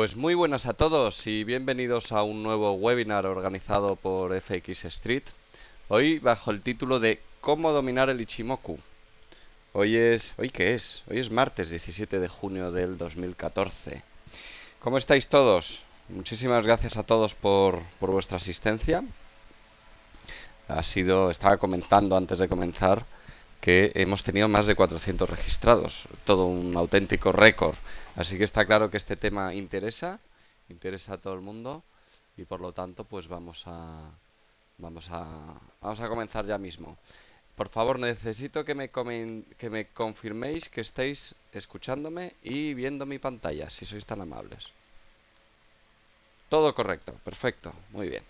Pues muy buenas a todos y bienvenidos a un nuevo webinar organizado por FX Street. Hoy bajo el título de ¿Cómo dominar el Ichimoku? ¿Hoy qué es? Hoy es martes 17 de junio del 2014. ¿Cómo estáis todos? Muchísimas gracias a todos por vuestra asistencia. Estaba comentando antes de comenzar que hemos tenido más de 400 registrados, todo un auténtico récord. Así que está claro que este tema interesa a todo el mundo y por lo tanto pues vamos a comenzar ya mismo. Por favor, necesito que me confirméis que estáis escuchándome y viendo mi pantalla, si sois tan amables. Todo correcto, perfecto, muy bien.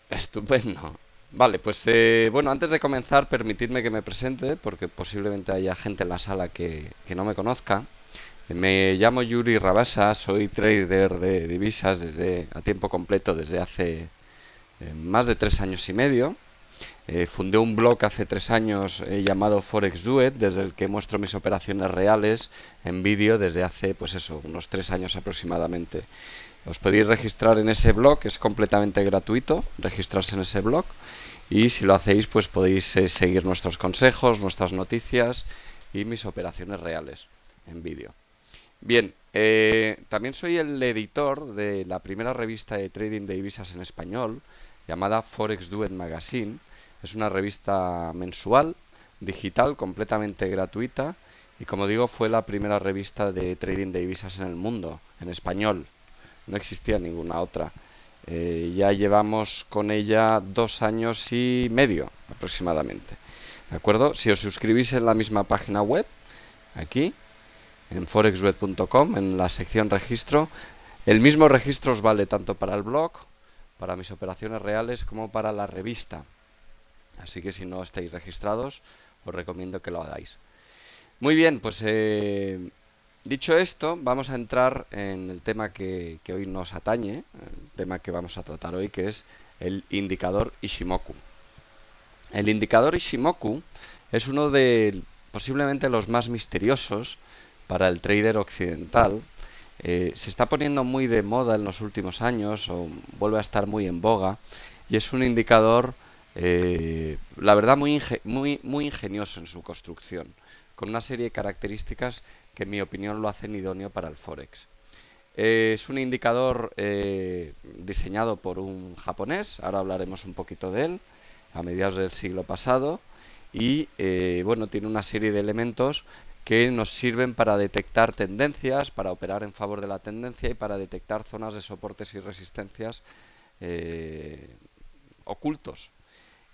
Estupendo. Vale, pues bueno, antes de comenzar, permitidme que me presente, porque posiblemente haya gente en la sala que no me conozca. Me llamo Yuri Rabasa, soy trader de divisas a tiempo completo desde hace más de 3 años y medio. Fundé un blog hace 3 años llamado Forex Duet, desde el que muestro mis operaciones reales en vídeo desde hace, pues eso, unos 3 años aproximadamente. Os podéis registrar en ese blog, es completamente gratuito registrarse en ese blog y si lo hacéis pues podéis seguir nuestros consejos, nuestras noticias y mis operaciones reales en vídeo. Bien, también soy el editor de la primera revista de trading de divisas en español llamada Forex Duet Magazine. Es una revista mensual, digital, completamente gratuita y como digo fue la primera revista de trading de divisas en el mundo, en español. No existía ninguna otra. Ya llevamos con ella 2 años y medio aproximadamente. ¿De acuerdo? Si os suscribís en la misma página web, aquí, en forexweb.com, en la sección registro, el mismo registro os vale tanto para el blog, para mis operaciones reales, como para la revista. Así que si no estáis registrados, os recomiendo que lo hagáis. Muy bien, pues dicho esto, vamos a entrar en el tema que hoy nos atañe, el tema que vamos a tratar hoy, que es el indicador Ishimoku. El indicador Ishimoku es uno de posiblemente los más misteriosos para el trader occidental. Se está poniendo muy de moda en los últimos años o vuelve a estar muy en boga y es un indicador, la verdad, muy ingenioso en su construcción, con una serie de características que en mi opinión lo hacen idóneo para el Forex. Es un indicador diseñado por un japonés, ahora hablaremos un poquito de él, a mediados del siglo pasado, y bueno, tiene una serie de elementos que nos sirven para detectar tendencias, para operar en favor de la tendencia y para detectar zonas de soportes y resistencias eh, ocultos.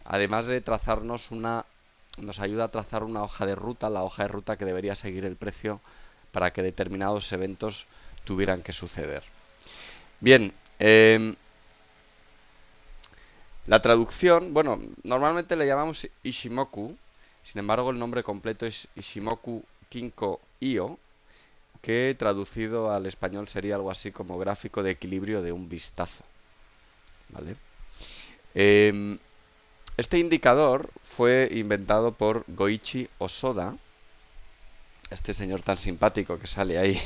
Además de nos ayuda a trazar una hoja de ruta, la hoja de ruta que debería seguir el precio para que determinados eventos tuvieran que suceder. Bien, la traducción, bueno, normalmente le llamamos Ishimoku, sin embargo el nombre completo es Ishimoku Kinko Io, que traducido al español sería algo así como gráfico de equilibrio de un vistazo. ¿Vale? Este indicador fue inventado por Goichi Osoda, este señor tan simpático que sale ahí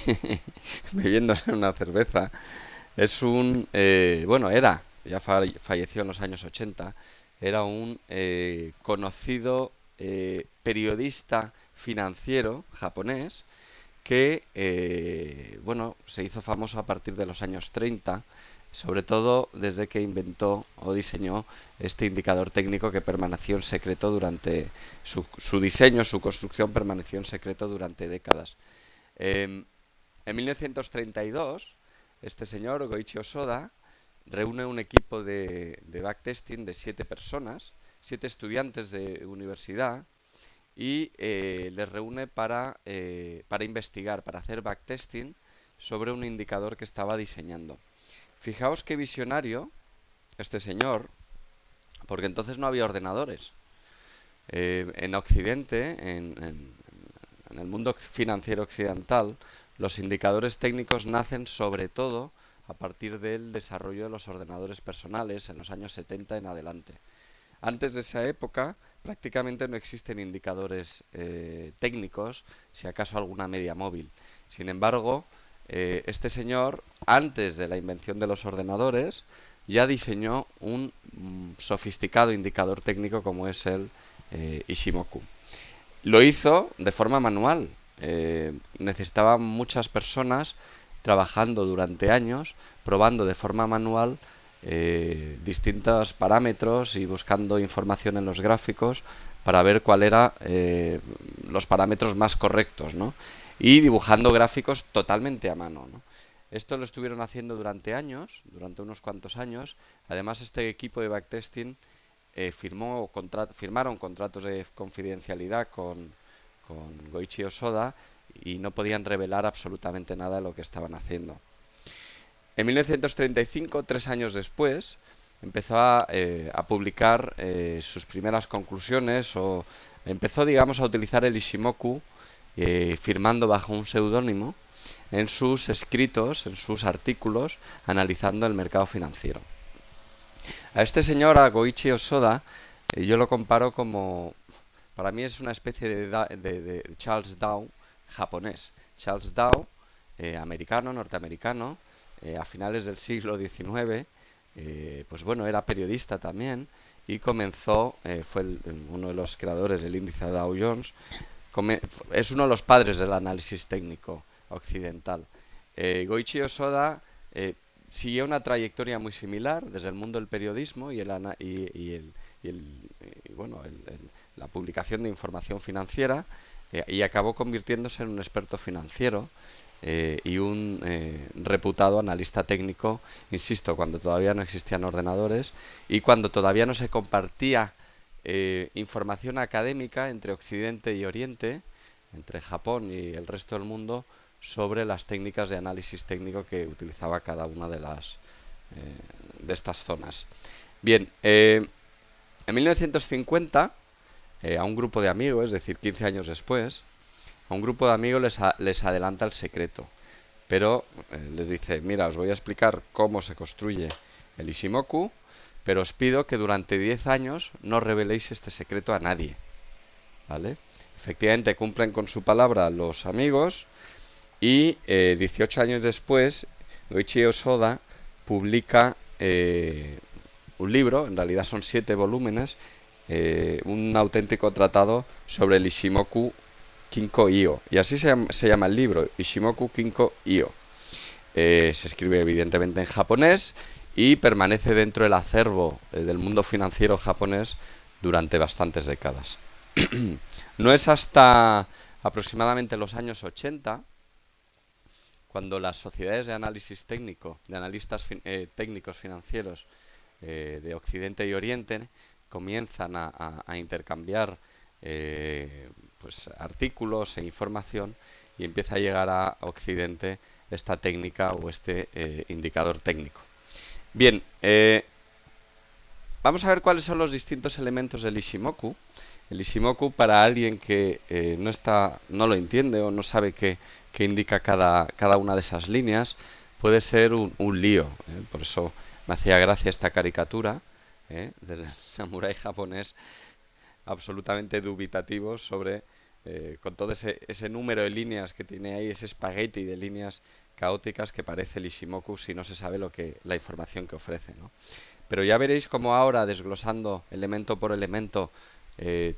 bebiéndose una cerveza. Bueno, ya falleció en los años 80, era un conocido periodista financiero japonés que, bueno, se hizo famoso a partir de los años 30, sobre todo desde que inventó o diseñó este indicador técnico que permaneció en secreto durante su diseño, su construcción permaneció en secreto durante décadas. En 1932, este señor, Goichi Osoda, reúne un equipo de backtesting de 7 personas, 7 estudiantes de universidad, y les reúne para investigar, para hacer backtesting sobre un indicador que estaba diseñando. Fijaos qué visionario este señor, porque entonces no había ordenadores. En Occidente, en el mundo financiero occidental, los indicadores técnicos nacen sobre todo a partir del desarrollo de los ordenadores personales en los años 70 en adelante. Antes de esa época prácticamente no existen indicadores técnicos, si acaso alguna media móvil. Sin embargo, este señor, antes de la invención de los ordenadores, ya diseñó un sofisticado indicador técnico como es el Ishimoku. Lo hizo de forma manual. Necesitaba muchas personas trabajando durante años, probando de forma manual distintos parámetros y buscando información en los gráficos para ver cuál era los parámetros más correctos, ¿no? Y dibujando gráficos totalmente a mano, ¿no? Esto lo estuvieron haciendo durante años, durante unos cuantos años. Además, este equipo de backtesting firmaron contratos de confidencialidad con Goichi Osoda y no podían revelar absolutamente nada de lo que estaban haciendo. En 1935, 3 años después, empezó a publicar sus primeras conclusiones o empezó, digamos, a utilizar el Ishimoku firmando bajo un seudónimo en sus escritos, en sus artículos, analizando el mercado financiero. A este señor, a Goichi Osoda, yo lo comparo como, para mí es una especie de Charles Dow japonés. Charles Dow, americano, norteamericano, a finales del siglo XIX, pues bueno, era periodista también y comenzó, fue uno de los creadores del índice Dow Jones, es uno de los padres del análisis técnico occidental. Goichi Osoda siguió una trayectoria muy similar desde el mundo del periodismo la publicación de información financiera y acabó convirtiéndose en un experto financiero y un reputado analista técnico, insisto, cuando todavía no existían ordenadores y cuando todavía no se compartía información académica entre Occidente y Oriente, entre Japón y el resto del mundo, sobre las técnicas de análisis técnico que utilizaba cada una de estas zonas. Bien, en 1950, a un grupo de amigos, es decir, 15 años después, a un grupo de amigos les adelanta el secreto, pero les dice, mira, os voy a explicar cómo se construye el Ishimoku, pero os pido que durante 10 años no reveléis este secreto a nadie, ¿vale? Efectivamente cumplen con su palabra los amigos y 18 años después Goichi Osoda publica un libro, en realidad son 7 volúmenes, un auténtico tratado sobre el Ishimoku Kinko Io. Y así se llama el libro, Ishimoku Kinko Io. Se escribe evidentemente en japonés y permanece dentro del acervo del mundo financiero japonés durante bastantes décadas. No es hasta aproximadamente los años 80 cuando las sociedades de análisis técnico, de analistas técnicos financieros de Occidente y Oriente comienzan a intercambiar pues artículos e información y empieza a llegar a Occidente esta técnica o este indicador técnico. Bien, vamos a ver cuáles son los distintos elementos del Ishimoku. El Ishimoku, para alguien que no lo entiende o no sabe qué indica cada una de esas líneas, puede ser un lío. Por eso me hacía gracia esta caricatura del samurái japonés absolutamente dubitativo sobre, con todo ese número de líneas que tiene ahí, ese espagueti de líneas caóticas que parece el Ishimoku si no se sabe la información que ofrece, ¿no? Pero ya veréis cómo ahora, desglosando elemento por elemento eh,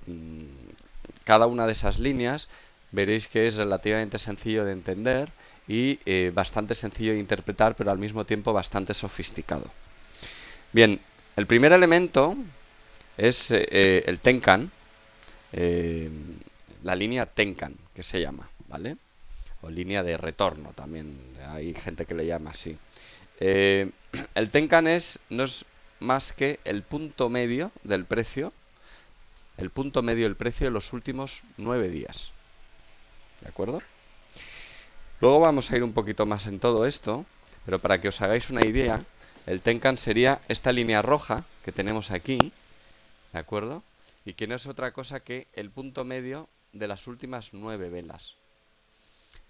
cada una de esas líneas, veréis que es relativamente sencillo de entender y bastante sencillo de interpretar, pero al mismo tiempo bastante sofisticado. Bien, el primer elemento es el Tenkan, eh, la línea Tenkan, que se llama, ¿vale? O línea de retorno también, hay gente que le llama así. Eh, el Tenkan no es más que el punto medio del precio, de los últimos 9 días. ¿De acuerdo? Luego vamos a ir un poquito más en todo esto, pero para que os hagáis una idea, el Tenkan sería esta línea roja que tenemos aquí, ¿de acuerdo? Y que no es otra cosa que el punto medio de las últimas 9 velas.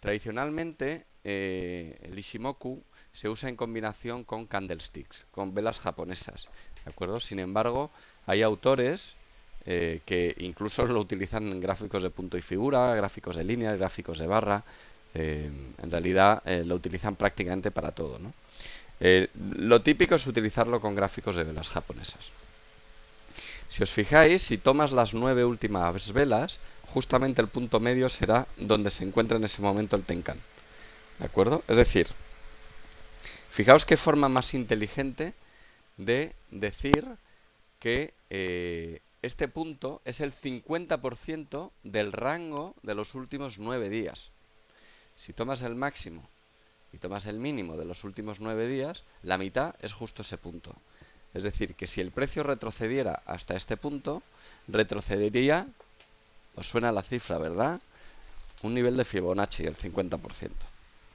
Tradicionalmente, el Ishimoku se usa en combinación con candlesticks, con velas japonesas, ¿de acuerdo? Sin embargo, hay autores que incluso lo utilizan en gráficos de punto y figura, gráficos de líneas, gráficos de barra, en realidad lo utilizan prácticamente para todo, ¿no? Lo típico es utilizarlo con gráficos de velas japonesas. Si os fijáis, si tomas las 9 últimas velas, justamente el punto medio será donde se encuentra en ese momento el Tenkan. ¿De acuerdo? Es decir, fijaos qué forma más inteligente de decir que este punto es el 50% del rango de los últimos 9 días. Si tomas el máximo y tomas el mínimo de los últimos 9 días, la mitad es justo ese punto. Es decir, que si el precio retrocediera hasta este punto, retrocedería, os suena la cifra, ¿verdad? Un nivel de Fibonacci del 50%,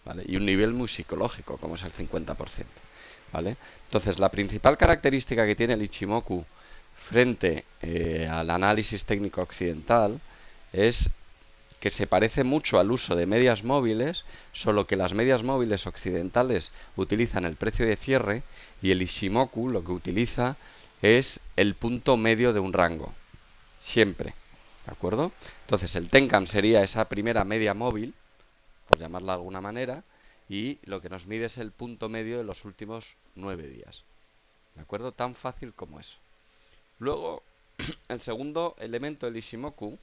¿vale? Y un nivel muy psicológico, como es el 50%, ¿vale? Entonces, la principal característica que tiene el Ichimoku frente al análisis técnico occidental es que se parece mucho al uso de medias móviles, solo que las medias móviles occidentales utilizan el precio de cierre y el Ichimoku lo que utiliza es el punto medio de un rango, siempre, ¿de acuerdo? Entonces el Tenkan sería esa primera media móvil, por llamarla de alguna manera, y lo que nos mide es el punto medio de los últimos 9 días, ¿de acuerdo? Tan fácil como eso. Luego, el segundo elemento del Ichimoku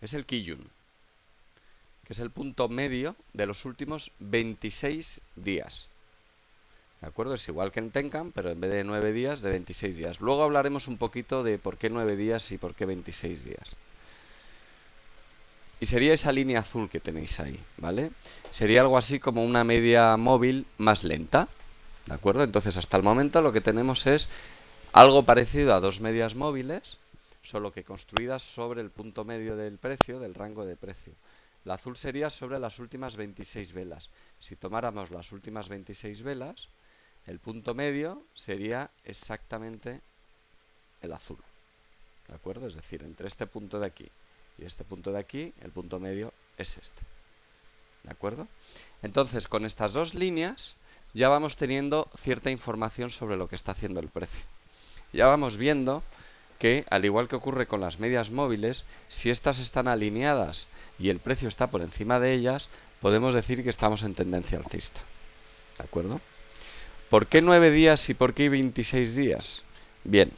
es el Kijun, que es el punto medio de los últimos 26 días. ¿De acuerdo? Es igual que en Tenkan, pero en vez de 9 días, de 26 días. Luego hablaremos un poquito de por qué 9 días y por qué 26 días. Y sería esa línea azul que tenéis ahí, ¿vale? Sería algo así como una media móvil más lenta, ¿de acuerdo? Entonces, hasta el momento lo que tenemos es algo parecido a dos medias móviles, solo que construidas sobre el punto medio del precio, del rango de precio. La azul sería sobre las últimas 26 velas. Si tomáramos las últimas 26 velas, el punto medio sería exactamente el azul, ¿de acuerdo? Es decir, entre este punto de aquí y este punto de aquí, el punto medio es este, ¿de acuerdo? Entonces, con estas dos líneas ya vamos teniendo cierta información sobre lo que está haciendo el precio. Ya vamos viendo que, al igual que ocurre con las medias móviles, si estas están alineadas y el precio está por encima de ellas, podemos decir que estamos en tendencia alcista, ¿de acuerdo? ¿Por qué 9 días y por qué 26 días? Bien,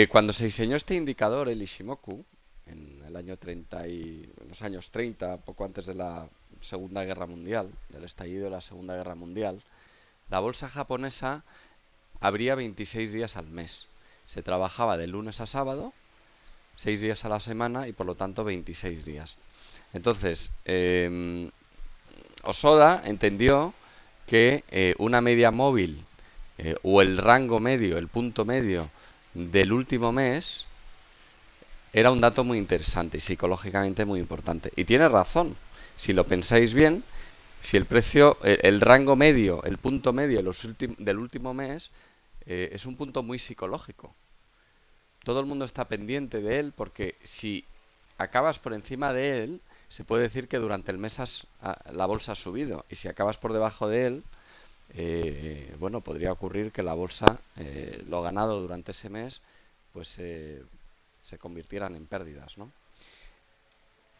cuando se diseñó este indicador, el Ichimoku, en el año 30 y en los años 30, poco antes de la Segunda Guerra Mundial, del estallido de la Segunda Guerra Mundial, la bolsa japonesa abría 26 días al mes. Se trabajaba de lunes a sábado, 6 días a la semana y por lo tanto 26 días. Entonces, Osoda entendió que una media móvil o el rango medio, el punto medio del último mes era un dato muy interesante y psicológicamente muy importante. Y tiene razón. Si lo pensáis bien, si el precio, el rango medio, el punto medio del último mes es un punto muy psicológico. Todo el mundo está pendiente de él porque si acabas por encima de él, se puede decir que durante el mes la bolsa ha subido. Y si acabas por debajo de él, bueno, podría ocurrir que la bolsa, lo ganado durante ese mes, pues se convirtieran en pérdidas, ¿no?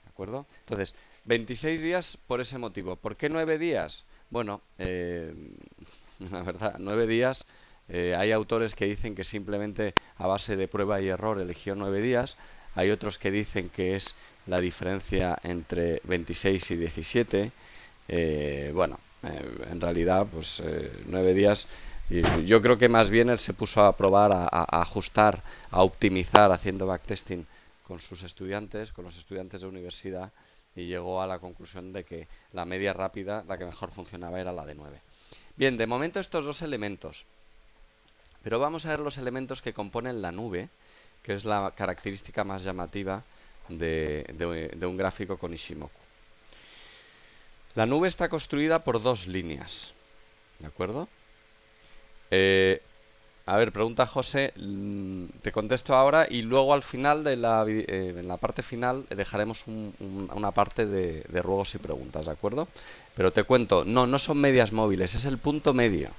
¿De acuerdo? Entonces, 26 días por ese motivo. ¿Por qué 9 días? Bueno, la verdad, 9 días, hay autores que dicen que simplemente a base de prueba y error eligió 9 días. Hay otros que dicen que es la diferencia entre 26 y 17. Bueno, en realidad, pues 9 días. Yo creo que más bien él se puso a probar, a ajustar, a optimizar, haciendo backtesting con sus estudiantes, con los estudiantes de universidad, y llegó a la conclusión de que la media rápida, la que mejor funcionaba, era la de 9. Bien, de momento estos dos elementos. Pero vamos a ver los elementos que componen la nube, que es la característica más llamativa de un gráfico con Ichimoku. La nube está construida por dos líneas, ¿de acuerdo? A ver, pregunta José, te contesto ahora y luego al final en la parte final dejaremos una parte de ruegos y preguntas, ¿de acuerdo? Pero te cuento, no son medias móviles, es el punto medio.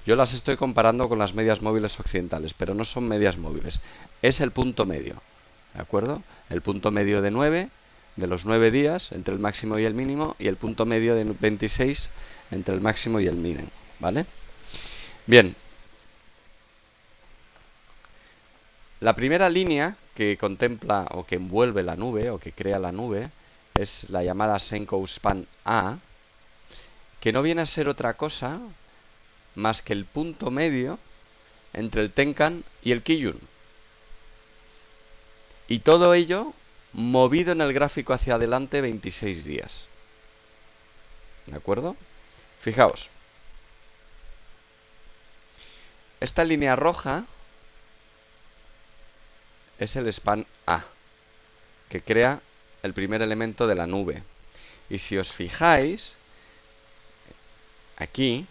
Yo las estoy comparando con las medias móviles occidentales, pero no son medias móviles, es el punto medio, ¿de acuerdo? El punto medio de 9 de los 9 días entre el máximo y el mínimo, y el punto medio de 26 entre el máximo y el mínimo, ¿vale? Bien. La primera línea que contempla o que envuelve la nube o que crea la nube es la llamada Senkou Span A, que no viene a ser otra cosa más que el punto medio entre el Tenkan y el Kijun. Y todo ello movido en el gráfico hacia adelante 26 días. ¿De acuerdo? Fijaos. Esta línea roja es el span A, que crea el primer elemento de la nube. Y si os fijáis, aquí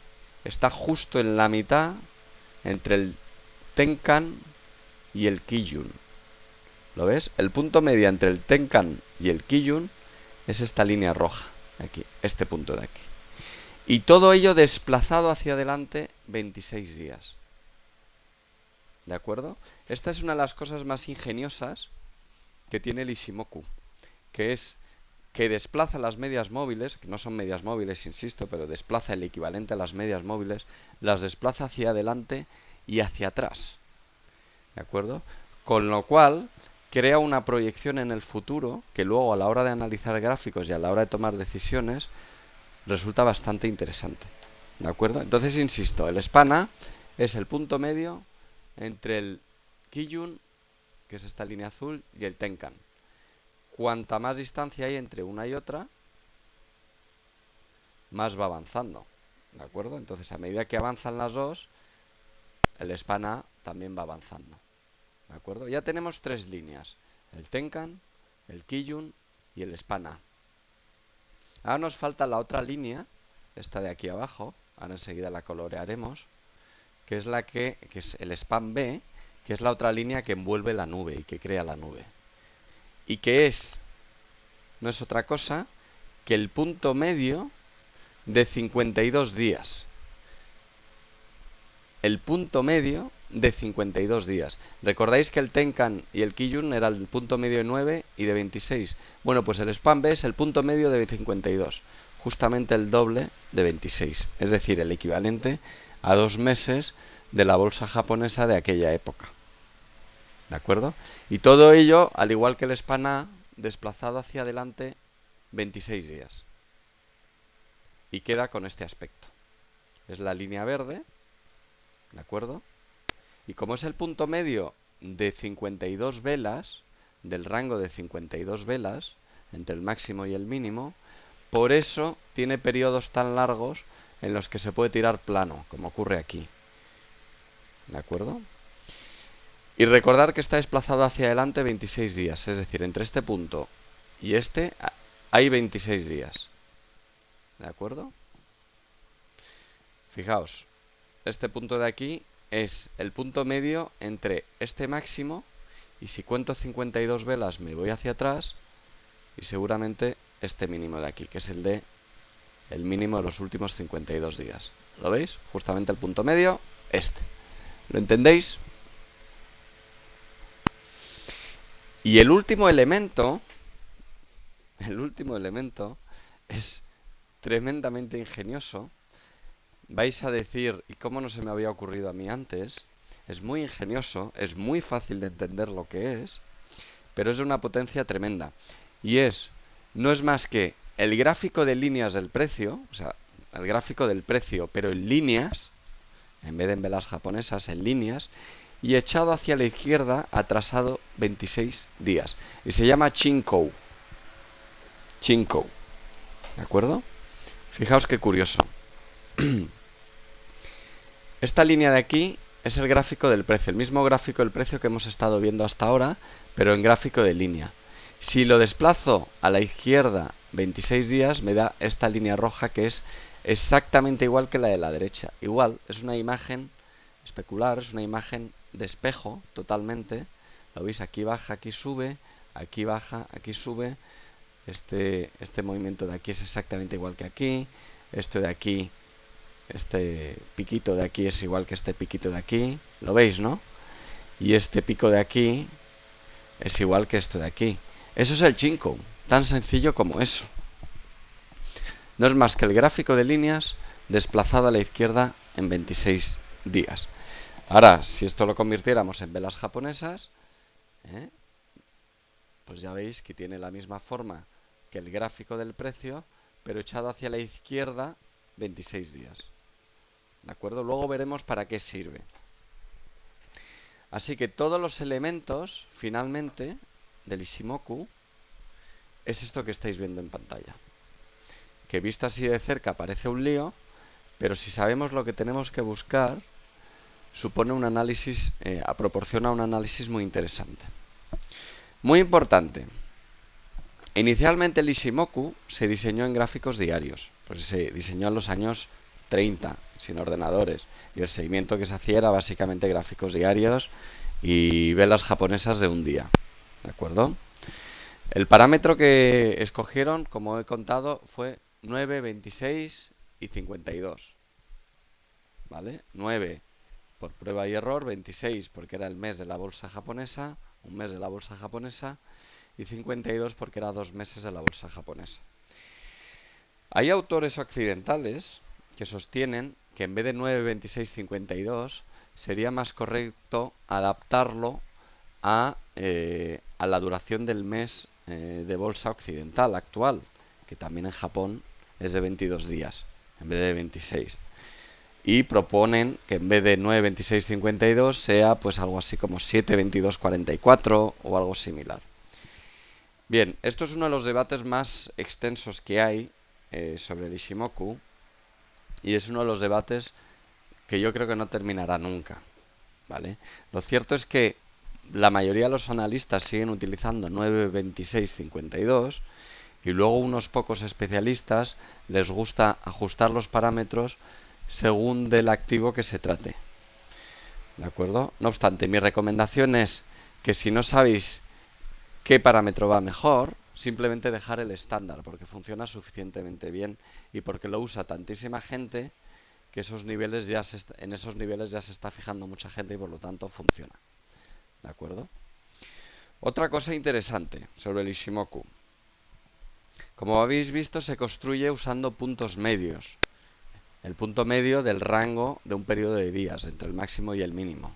está justo en la mitad entre el Tenkan y el Kijun. ¿Lo ves? El punto medio entre el Tenkan y el Kijun es esta línea roja, aquí, este punto de aquí. Y todo ello desplazado hacia adelante 26 días. ¿De acuerdo? Esta es una de las cosas más ingeniosas que tiene el Ishimoku, que es que desplaza las medias móviles, que no son medias móviles, insisto, pero desplaza el equivalente a las medias móviles, las desplaza hacia adelante y hacia atrás. ¿De acuerdo? Con lo cual crea una proyección en el futuro que luego a la hora de analizar gráficos y a la hora de tomar decisiones resulta bastante interesante. ¿De acuerdo? Entonces, insisto, el span A es el punto medio entre el Kijun, que es esta línea azul, y el Tenkan. Cuanta más distancia hay entre una y otra, más va avanzando. ¿De acuerdo? Entonces, a medida que avanzan las dos, el span A también va avanzando. ¿De acuerdo? Ya tenemos tres líneas: el Tenkan, el Kijun y el span A. Ahora nos falta la otra línea, esta de aquí abajo, ahora enseguida la colorearemos, que es la que es el span B, que es la otra línea que envuelve la nube y que crea la nube. Y que no es otra cosa que el punto medio de 52 días. El punto medio de 52 días. ¿Recordáis que el Tenkan y el Kijun era el punto medio de 9 y de 26? Bueno, pues el span B es el punto medio de 52, justamente el doble de 26, es decir, el equivalente a 2 meses de la bolsa japonesa de aquella época. ¿De acuerdo? Y todo ello, al igual que el span A, desplazado hacia adelante 26 días. Y queda con este aspecto. Es la línea verde, ¿de acuerdo? Y como es el punto medio de 52 velas, del rango de 52 velas, entre el máximo y el mínimo, por eso tiene periodos tan largos en los que se puede tirar plano, como ocurre aquí. ¿De acuerdo? Y recordar que está desplazado hacia adelante 26 días, es decir, entre este punto y este hay 26 días. ¿De acuerdo? Fijaos, este punto de aquí es el punto medio entre este máximo, y si cuento 52 velas me voy hacia atrás, y seguramente este mínimo de aquí, que es el mínimo de los últimos 52 días. ¿Lo veis? Justamente el punto medio, este. ¿Lo entendéis? Y el último elemento es tremendamente ingenioso. Vais a decir, ¿y cómo no se me había ocurrido a mí antes? Es muy ingenioso, es muy fácil de entender lo que es, pero es de una potencia tremenda. Y no es más que el gráfico de líneas del precio, o sea, el gráfico del precio, pero en líneas, en vez de en velas japonesas, en líneas, y echado hacia la izquierda, atrasado 26 días. Y se llama Chinkou. Chinkou. ¿De acuerdo? Fijaos qué curioso. Esta línea de aquí es el gráfico del precio, el mismo gráfico del precio que hemos estado viendo hasta ahora, pero en gráfico de línea. Si lo desplazo a la izquierda 26 días, me da esta línea roja que es exactamente igual que la de la derecha. Igual, es una imagen especular, es una imagen de espejo totalmente. Lo veis, aquí baja, aquí sube, aquí baja, aquí sube. Este movimiento de aquí es exactamente igual que aquí. Esto de aquí, este piquito de aquí es igual que este piquito de aquí. ¿Lo veis, no? Y este pico de aquí es igual que esto de aquí. Eso es el Chinkou. Tan sencillo como eso. No es más que el gráfico de líneas desplazado a la izquierda en 26 días. Ahora, si esto lo convirtiéramos en velas japonesas, pues ya veis que tiene la misma forma que el gráfico del precio, pero echado hacia la izquierda 26 días. ¿De acuerdo? Luego veremos para qué sirve. Así que todos los elementos, finalmente, del Ishimoku es esto que estáis viendo en pantalla. Que visto así de cerca parece un lío, pero si sabemos lo que tenemos que buscar, supone un análisis, proporciona un análisis muy interesante. Muy importante. Inicialmente el Ishimoku se diseñó en gráficos diarios, pues se diseñó en los años 30, sin ordenadores, y el seguimiento que se hacía era básicamente gráficos diarios y velas japonesas de un día, ¿de acuerdo? El parámetro que escogieron, como he contado, fue 9, 26 y 52, ¿vale? 9 por prueba y error, 26 porque era el mes de la bolsa japonesa, un mes de la bolsa japonesa, y 52 porque era 2 meses de la bolsa japonesa. Hay autores occidentales que sostienen que en vez de 9, 26, 52 sería más correcto adaptarlo a la duración del mes de bolsa occidental actual, que también en Japón es de 22 días en vez de 26. Y proponen que en vez de 9, 26, 52 sea pues algo así como 7, 22, 44 o algo similar. Bien, esto es uno de los debates más extensos que hay sobre el Ishimoku y es uno de los debates que yo creo que no terminará nunca, ¿vale? Lo cierto es que la mayoría de los analistas siguen utilizando 9, 26, 52 y luego unos pocos especialistas les gusta ajustar los parámetros según del activo que se trate, ¿de acuerdo? No obstante, mi recomendación es que si no sabéis qué parámetro va mejor, simplemente dejar el estándar, porque funciona suficientemente bien y porque lo usa tantísima gente que en esos niveles ya se está fijando mucha gente y por lo tanto funciona. ¿De acuerdo? Otra cosa interesante sobre el Ishimoku. Como habéis visto, se construye usando puntos medios. El punto medio del rango de un periodo de días, entre el máximo y el mínimo.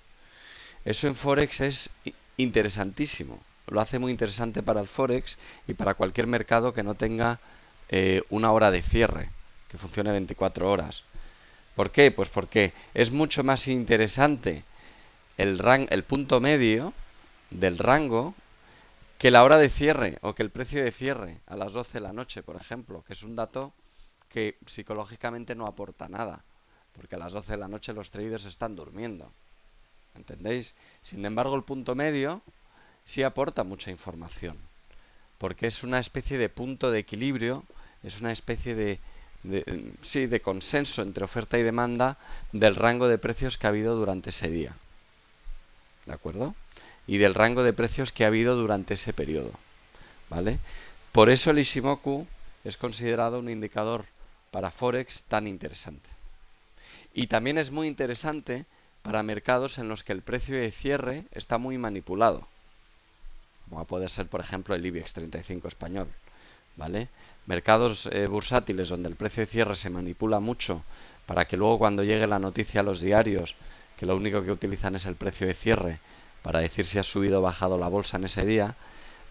Eso en Forex es interesantísimo. Lo hace muy interesante para el Forex y para cualquier mercado que no tenga una hora de cierre, que funcione 24 horas. ¿Por qué? Pues porque es mucho más interesante el punto medio del rango que la hora de cierre o que el precio de cierre a las 12 de la noche, por ejemplo, que es un dato que psicológicamente no aporta nada, porque a las 12 de la noche los traders están durmiendo. ¿Entendéis? Sin embargo, el punto medio sí aporta mucha información, porque es una especie de punto de equilibrio, es una especie de consenso entre oferta y demanda del rango de precios que ha habido durante ese día. ¿De acuerdo? Y del rango de precios que ha habido durante ese periodo. ¿Vale? Por eso el Ishimoku es considerado un indicador para Forex tan interesante. Y también es muy interesante para mercados en los que el precio de cierre está muy manipulado, como puede ser, por ejemplo, el IBEX 35 español, ¿vale? Mercados bursátiles donde el precio de cierre se manipula mucho para que luego cuando llegue la noticia a los diarios, que lo único que utilizan es el precio de cierre para decir si ha subido o bajado la bolsa en ese día,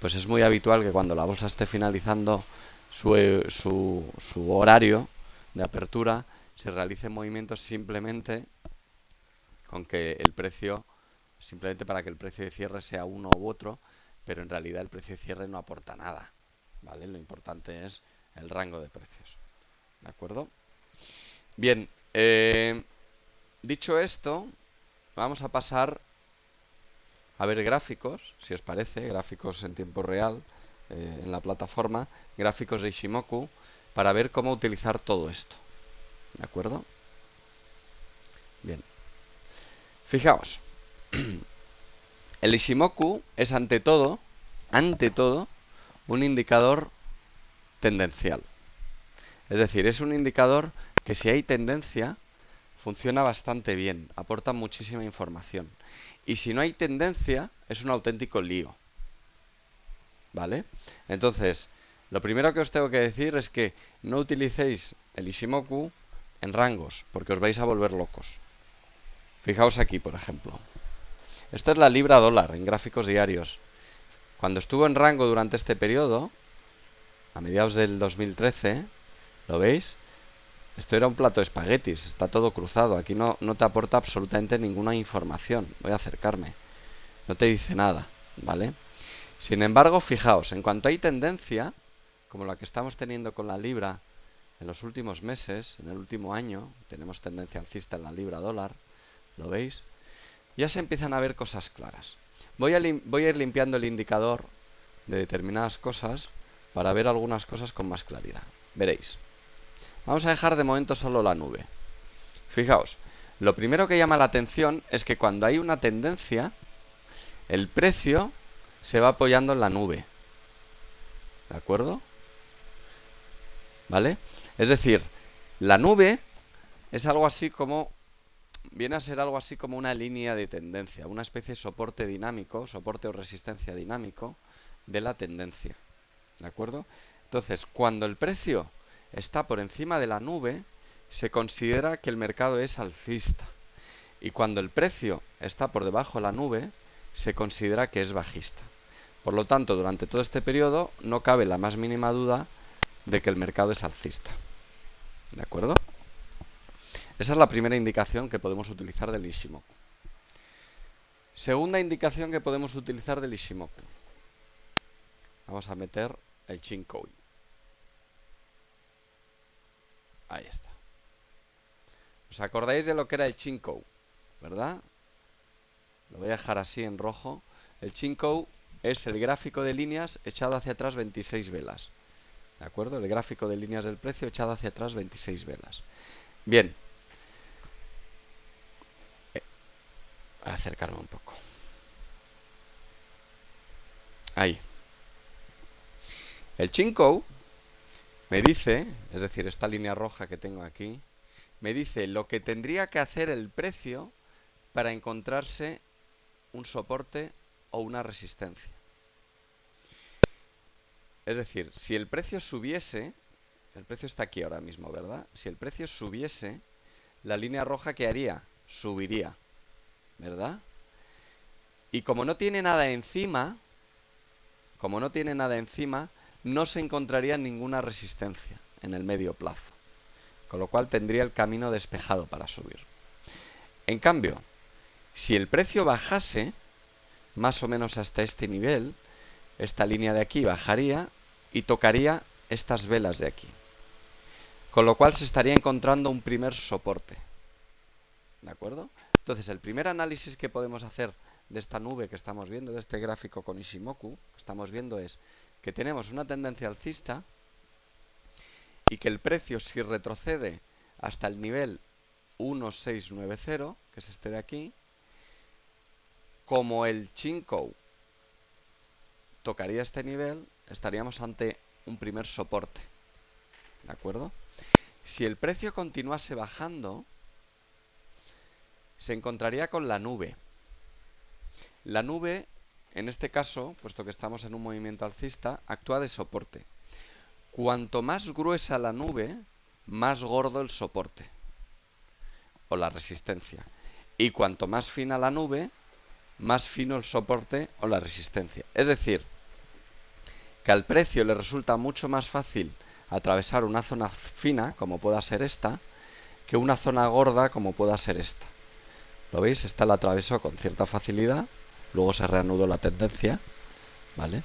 pues es muy habitual que cuando la bolsa esté finalizando su horario de apertura, se realicen movimientos simplemente con que el precio, simplemente para que el precio de cierre sea uno u otro, pero en realidad el precio de cierre no aporta nada, ¿vale? Lo importante es el rango de precios, ¿de acuerdo? Bien, dicho esto, vamos a pasar a ver gráficos, si os parece, gráficos en tiempo real en la plataforma, gráficos de Ishimoku, para ver cómo utilizar todo esto, ¿de acuerdo? Bien, fijaos, el Ishimoku es ante todo, un indicador tendencial. Es decir, es un indicador que si hay tendencia, funciona bastante bien, aporta muchísima información. Y si no hay tendencia, es un auténtico lío. ¿Vale? Entonces, Lo primero que os tengo que decir es que no utilicéis el Ishimoku en rangos, porque os vais a volver locos. Fijaos aquí, por ejemplo. Esta es la libra dólar en gráficos diarios. Cuando estuvo en rango durante este periodo, a mediados del 2013, ¿lo veis? Esto era un plato de espaguetis, está todo cruzado. Aquí no te aporta absolutamente ninguna información. Voy a acercarme. No te dice nada, ¿vale? Sin embargo, fijaos, en cuanto hay tendencia, como la que estamos teniendo con la libra en los últimos meses, en el último año, tenemos tendencia alcista en la libra dólar, ¿lo veis? Ya se empiezan a ver cosas claras. Voy a ir limpiando el indicador de determinadas cosas para ver algunas cosas con más claridad. Veréis. Vamos a dejar de momento solo la nube. Fijaos, lo primero que llama la atención es que cuando hay una tendencia, el precio se va apoyando en la nube. ¿De acuerdo? ¿Vale? Es decir, la nube es algo así como, viene a ser algo así como una línea de tendencia, una especie de soporte dinámico, soporte o resistencia dinámico de la tendencia. ¿De acuerdo? Entonces, cuando el precio está por encima de la nube, se considera que el mercado es alcista. Y cuando el precio está por debajo de la nube, se considera que es bajista. Por lo tanto, durante todo este periodo no cabe la más mínima duda de que el mercado es alcista. ¿De acuerdo? Esa es la primera indicación que podemos utilizar del Ishimoku. Segunda indicación que podemos utilizar del Ishimoku. Vamos a meter el Chinkoi. Ahí está. ¿Os acordáis de lo que era el Chinkou? ¿Verdad? Lo voy a dejar así en rojo. El Chinkou es el gráfico de líneas echado hacia atrás 26 velas. ¿De acuerdo? El gráfico de líneas del precio echado hacia atrás 26 velas. Bien. Voy a acercarme un poco. Ahí. El Chinkou me dice, es decir, esta línea roja que tengo aquí, me dice lo que tendría que hacer el precio para encontrarse un soporte o una resistencia. Es decir, si el precio subiese, el precio está aquí ahora mismo, ¿verdad? Si el precio subiese, la línea roja, ¿qué haría? Subiría, ¿verdad? Y como no tiene nada encima, no se encontraría ninguna resistencia en el medio plazo. Con lo cual tendría el camino despejado para subir. En cambio, si el precio bajase, más o menos hasta este nivel, esta línea de aquí bajaría y tocaría estas velas de aquí. Con lo cual se estaría encontrando un primer soporte. ¿De acuerdo? Entonces, el primer análisis que podemos hacer de esta nube que estamos viendo, de este gráfico con Ishimoku, que estamos viendo es que tenemos una tendencia alcista y que el precio, si retrocede hasta el nivel 1690, que es este de aquí, como el Chinkou tocaría este nivel, estaríamos ante un primer soporte. ¿De acuerdo? Si el precio continuase bajando, se encontraría con la nube. La nube, en este caso, puesto que estamos en un movimiento alcista, actúa de soporte. Cuanto más gruesa la nube, más gordo el soporte o la resistencia. Y cuanto más fina la nube, más fino el soporte o la resistencia. Es decir, que al precio le resulta mucho más fácil atravesar una zona fina, como pueda ser esta, que una zona gorda, como pueda ser esta. ¿Lo veis? Esta la atravesó con cierta facilidad, luego se reanudó la tendencia, ¿vale?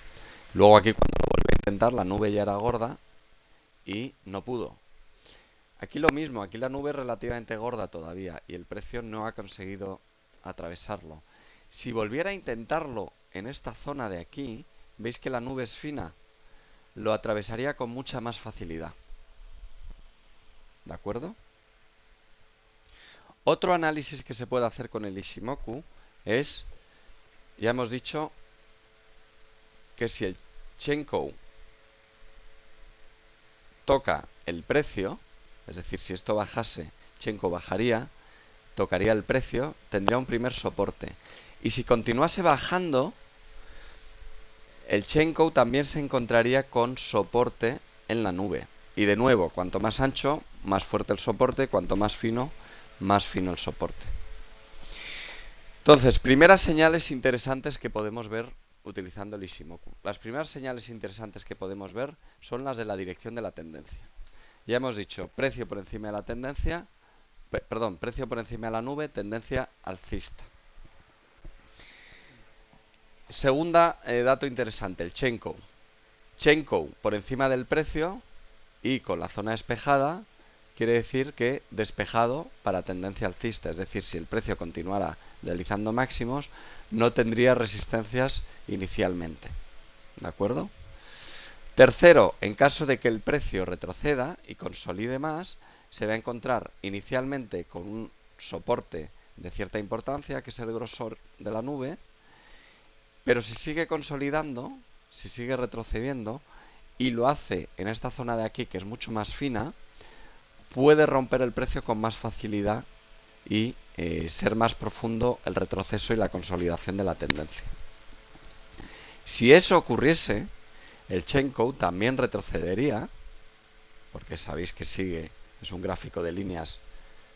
Luego aquí cuando lo vuelve a intentar, la nube ya era gorda y no pudo. Aquí lo mismo, aquí la nube es relativamente gorda todavía y el precio no ha conseguido atravesarlo. Si volviera a intentarlo en esta zona de aquí, veis que la nube es fina, lo atravesaría con mucha más facilidad. ¿De acuerdo? Otro análisis que se puede hacer con el Ishimoku es, ya hemos dicho, que si el Chinkou toca el precio, es decir, si esto bajase, Chinkou bajaría, tocaría el precio, tendría un primer soporte. Y si continuase bajando, El Chaincode también se encontraría con soporte en la nube. Y de nuevo, cuanto más ancho, más fuerte el soporte, cuanto más fino el soporte. Entonces, primeras señales interesantes que podemos ver utilizando el Ishimoku. Las primeras señales interesantes que podemos ver son las de la dirección de la tendencia. Ya hemos dicho, precio por encima de la tendencia, precio por encima de la nube, tendencia alcista. Segunda dato interesante, el Chaincode. Chaincode por encima del precio y con la zona despejada, quiere decir que despejado para tendencia alcista. Es decir, si el precio continuara realizando máximos, no tendría resistencias inicialmente. ¿De acuerdo? Tercero, en caso de que el precio retroceda y consolide más, se va a encontrar inicialmente con un soporte de cierta importancia, que es el grosor de la nube, pero si sigue consolidando, si sigue retrocediendo, y lo hace en esta zona de aquí, que es mucho más fina, puede romper el precio con más facilidad y ser más profundo el retroceso y la consolidación de la tendencia. Si eso ocurriese, el Chaincode también retrocedería, porque sabéis que sigue, es un gráfico de líneas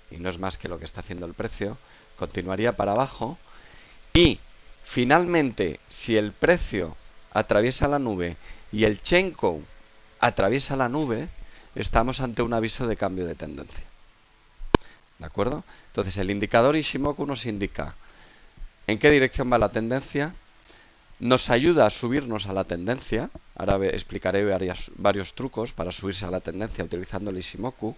y no es más que lo que está haciendo el precio, continuaría para abajo y finalmente, si el precio atraviesa la nube y el Chaincode atraviesa la nube, estamos ante un aviso de cambio de tendencia. ¿De acuerdo? Entonces el indicador Ishimoku nos indica en qué dirección va la tendencia, nos ayuda a subirnos a la tendencia. Ahora explicaré varios trucos para subirse a la tendencia utilizando el Ishimoku,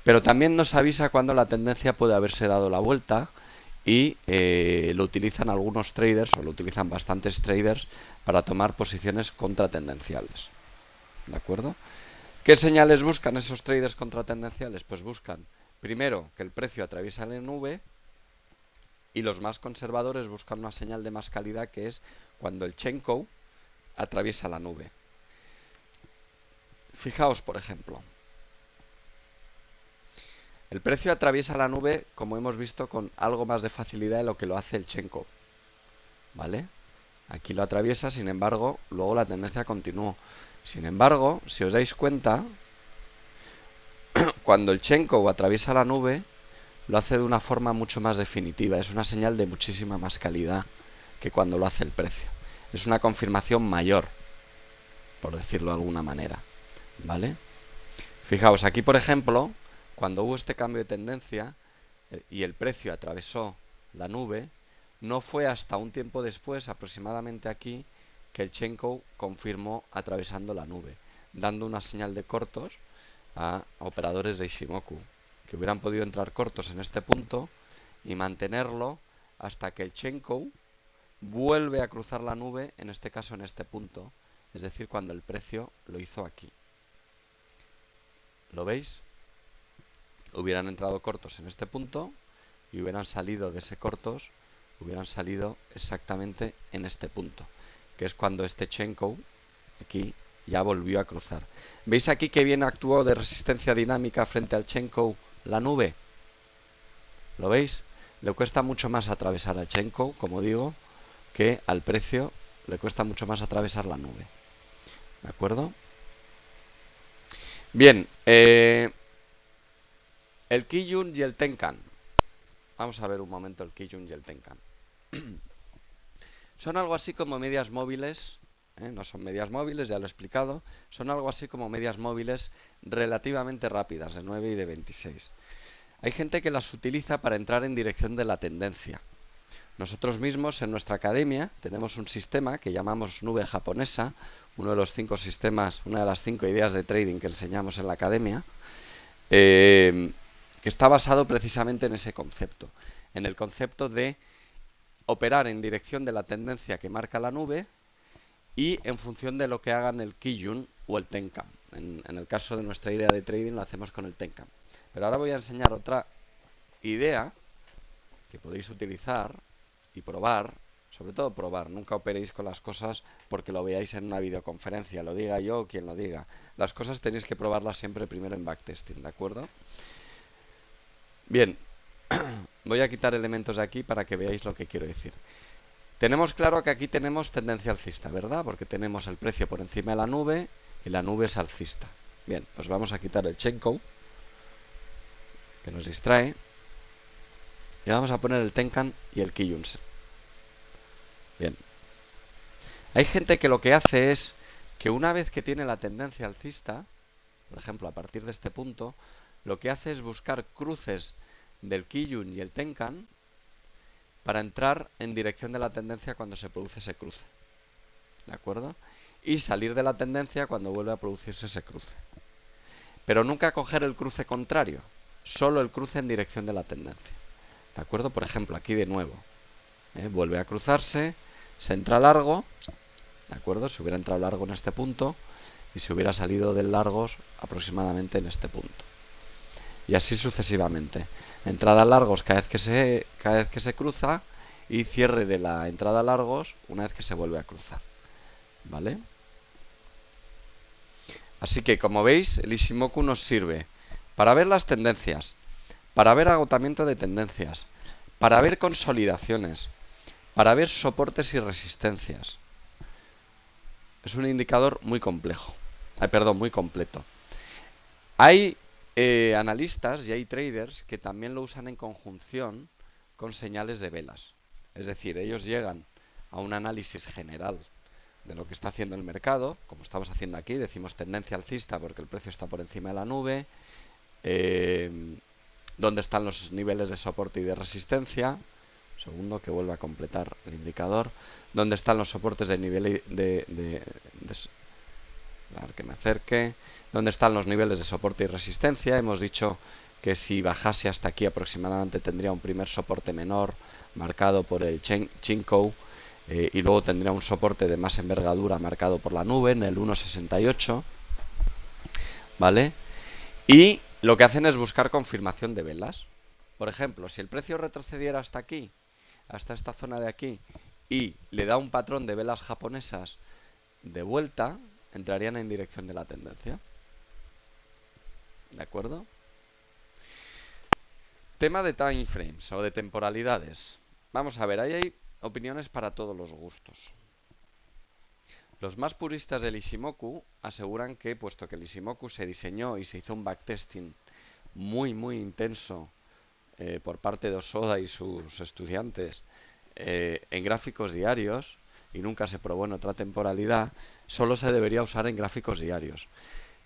pero también nos avisa cuando la tendencia puede haberse dado la vuelta y lo utilizan algunos traders, o lo utilizan bastantes traders, para tomar posiciones contratendenciales. ¿De acuerdo? ¿Qué señales buscan esos traders contratendenciales? Pues buscan, primero, que el precio atraviesa la nube, y los más conservadores buscan una señal de más calidad, que es cuando el Chaincode atraviesa la nube. Fijaos, por ejemplo, el precio atraviesa la nube, como hemos visto, con algo más de facilidad de lo que lo hace el Chaincode. ¿Vale? Aquí lo atraviesa, sin embargo, luego la tendencia continuó. Sin embargo, si os dais cuenta, cuando el Chaincode atraviesa la nube, lo hace de una forma mucho más definitiva. Es una señal de muchísima más calidad que cuando lo hace el precio. Es una confirmación mayor, por decirlo de alguna manera. ¿Vale? Fijaos, aquí por ejemplo, cuando hubo este cambio de tendencia y el precio atravesó la nube, no fue hasta un tiempo después, aproximadamente aquí, que el Chaincode confirmó atravesando la nube, dando una señal de cortos a operadores de Ishimoku, que hubieran podido entrar cortos en este punto y mantenerlo hasta que el Chaincode vuelve a cruzar la nube, en este caso en este punto, es decir, cuando el precio lo hizo aquí. ¿Lo veis? Hubieran entrado cortos en este punto y hubieran salido de ese cortos, hubieran salido exactamente en este punto, que es cuando este Chaincode aquí ya volvió a cruzar. ¿Veis aquí que bien actuó de resistencia dinámica frente al Chaincode la nube? ¿Lo veis? Le cuesta mucho más atravesar al Chaincode, como digo, que al precio le cuesta mucho más atravesar la nube. ¿De acuerdo? Bien, el Kijun y el Tenkan. Vamos a ver un momento el Kijun y el Tenkan. Son algo así como medias móviles, no son medias móviles, ya lo he explicado, son algo así como medias móviles relativamente rápidas, de 9 y de 26. Hay gente que las utiliza para entrar en dirección de la tendencia. Nosotros mismos en nuestra academia tenemos un sistema que llamamos nube japonesa, uno de los 5 sistemas, una de las 5 ideas de trading que enseñamos en la academia, que está basado precisamente en ese concepto, en el concepto de operar en dirección de la tendencia que marca la nube y en función de lo que hagan el Kijun o el Tenkan. En el caso de nuestra idea de trading lo hacemos con el Tenkan. Pero ahora voy a enseñar otra idea que podéis utilizar y probar, sobre todo probar. Nunca operéis con las cosas porque lo veáis en una videoconferencia, lo diga yo o quien lo diga. Las cosas tenéis que probarlas siempre primero en backtesting, ¿de acuerdo? Bien, voy a quitar elementos de aquí para que veáis lo que quiero decir. Tenemos claro que aquí tenemos tendencia alcista, ¿verdad? Porque tenemos el precio por encima de la nube y la nube es alcista. Bien, pues vamos a quitar el Chenkou, que nos distrae, y vamos a poner el Tenkan y el Kijun-sen. Bien. Hay gente que lo que hace es que una vez que tiene la tendencia alcista, por ejemplo, a partir de este punto, lo que hace es buscar cruces del Kijun y el Tenkan para entrar en dirección de la tendencia cuando se produce ese cruce. ¿De acuerdo? Y salir de la tendencia cuando vuelve a producirse ese cruce. Pero nunca coger el cruce contrario, solo el cruce en dirección de la tendencia. ¿De acuerdo? Por ejemplo, aquí de nuevo. Vuelve a cruzarse, se entra largo, ¿de acuerdo? Se hubiera entrado largo en este punto y se hubiera salido del largos aproximadamente en este punto. Y así sucesivamente. Entrada largos cada vez que se cruza y cierre de la entrada largos una vez que se vuelve a cruzar. ¿Vale? Así que, como veis, el Ishimoku nos sirve para ver las tendencias, para ver agotamiento de tendencias, para ver consolidaciones, para ver soportes y resistencias. Es un indicador muy complejo. Muy completo. Hay analistas y hay traders que también lo usan en conjunción con señales de velas. Es decir, ellos llegan a un análisis general de lo que está haciendo el mercado, como estamos haciendo aquí, decimos tendencia alcista porque el precio está por encima de la nube, dónde están los niveles de soporte y de resistencia, un segundo que vuelva a completar el indicador, dónde están los soportes de nivel a ver que me acerque, dónde están los niveles de soporte y resistencia. Hemos dicho que si bajase hasta aquí aproximadamente tendría un primer soporte menor marcado por el Chinkou, y luego tendría un soporte de más envergadura marcado por la nube en el 1.68, ¿vale? Y lo que hacen es buscar confirmación de velas. Por ejemplo, si el precio retrocediera hasta aquí, hasta esta zona de aquí, y le da un patrón de velas japonesas de vuelta, entrarían en dirección de la tendencia. ¿De acuerdo? Tema de time frames o de temporalidades. Vamos a ver, ahí hay opiniones para todos los gustos. Los más puristas del Ishimoku aseguran que, puesto que el Ishimoku se diseñó y se hizo un backtesting muy intenso por parte de Osoda y sus estudiantes en gráficos diarios, y nunca se probó en otra temporalidad, solo se debería usar en gráficos diarios.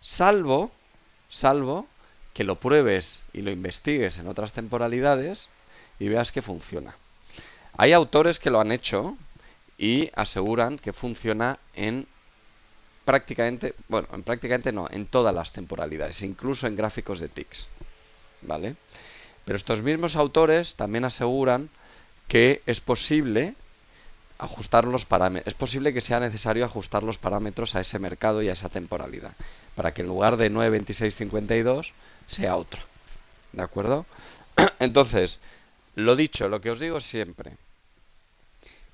Salvo que lo pruebes y lo investigues en otras temporalidades y veas que funciona. Hay autores que lo han hecho y aseguran que funciona en en todas las temporalidades, incluso en gráficos de ticks, ¿vale? Pero estos mismos autores también aseguran que es posible ajustar los parámetros, es posible que sea necesario ajustar los parámetros a ese mercado y a esa temporalidad, para que en lugar de 9.2652 sea otro. ¿De acuerdo? Entonces, lo dicho, lo que os digo siempre,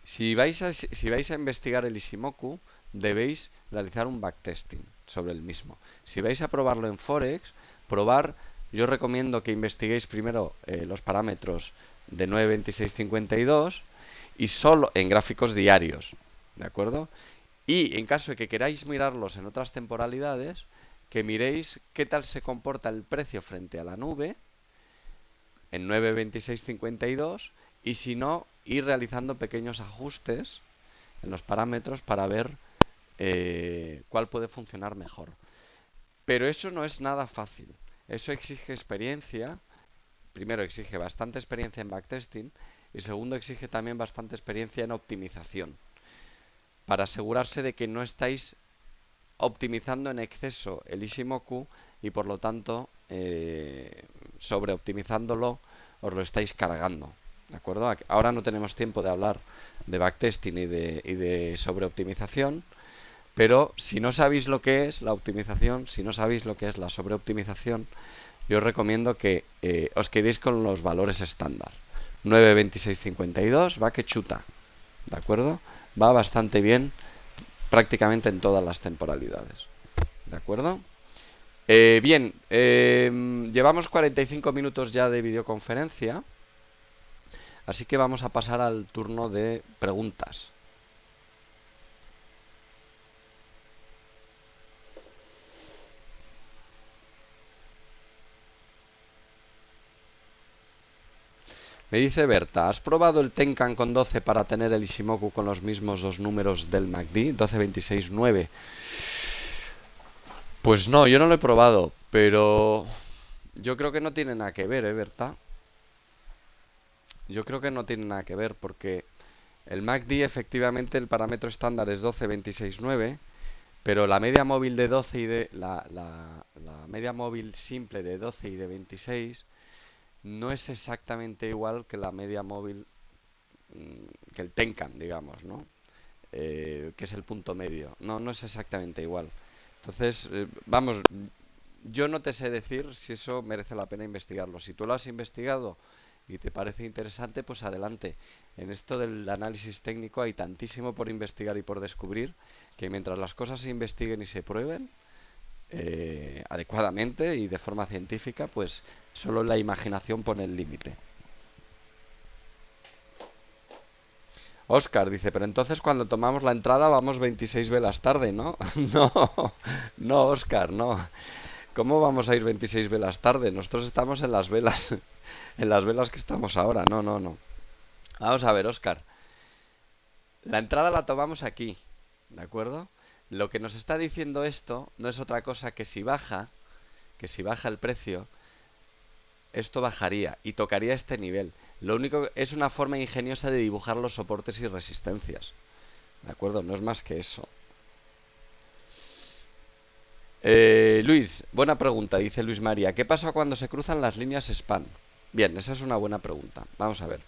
si vais a investigar el Ishimoku, debéis realizar un backtesting sobre el mismo. Si vais a probarlo en Forex, yo recomiendo que investiguéis primero los parámetros de 9.2652 y solo en gráficos diarios, ¿de acuerdo? Y en caso de que queráis mirarlos en otras temporalidades, que miréis qué tal se comporta el precio frente a la nube en 9.2652 y si no, ir realizando pequeños ajustes en los parámetros para ver cuál puede funcionar mejor. Pero eso no es nada fácil. Eso exige experiencia. Primero, exige bastante experiencia en backtesting y segundo, exige también bastante experiencia en optimización para asegurarse de que no estáis optimizando en exceso el Ishimoku y por lo tanto sobre optimizándolo os lo estáis cargando. ¿De acuerdo? Ahora no tenemos tiempo de hablar de backtesting y de sobreoptimización, pero si no sabéis lo que es la optimización, si no sabéis lo que es la sobreoptimización, yo os recomiendo que os quedéis con los valores estándar. 9.2652 va que chuta, ¿de acuerdo? Va bastante bien prácticamente en todas las temporalidades, ¿de acuerdo? Llevamos 45 minutos ya de videoconferencia, Así que vamos a pasar al turno de preguntas. Me dice Berta, ¿has probado el Tenkan con 12 para tener el Ishimoku con los mismos dos números del MACD? 12, 26, 9. Pues no, yo no lo he probado, pero yo creo que no tiene nada que ver, Berta? Yo creo que no tiene nada que ver porque el MACD efectivamente el parámetro estándar es 12, 26, 9, pero la media móvil de 12 y la media móvil simple de 12 y de 26 no es exactamente igual que la media móvil que el Tenkan, digamos, ¿no? Que es el punto medio. No, no es exactamente igual. Entonces, vamos, yo no te sé decir si eso merece la pena investigarlo. Si tú lo has investigado y te parece interesante, pues adelante. En esto del análisis técnico hay tantísimo por investigar y por descubrir que mientras las cosas se investiguen y se prueben adecuadamente y de forma científica, pues solo la imaginación pone el límite. Oscar dice, pero entonces cuando tomamos la entrada vamos 26 velas tarde, ¿no? No, no, Oscar, no. ¿Cómo vamos a ir 26 velas tarde? Nosotros estamos en las velas, en las velas que estamos ahora. No, no, no. Vamos a ver, Oscar. La entrada la tomamos aquí, ¿de acuerdo? Lo que nos está diciendo esto no es otra cosa que si baja el precio, esto bajaría y tocaría este nivel. Lo único es una forma ingeniosa de dibujar los soportes y resistencias. ¿De acuerdo? No es más que eso. Luis, buena pregunta, dice Luis María. ¿Qué pasa cuando se cruzan las líneas span? Bien, esa es una buena pregunta. Vamos a ver.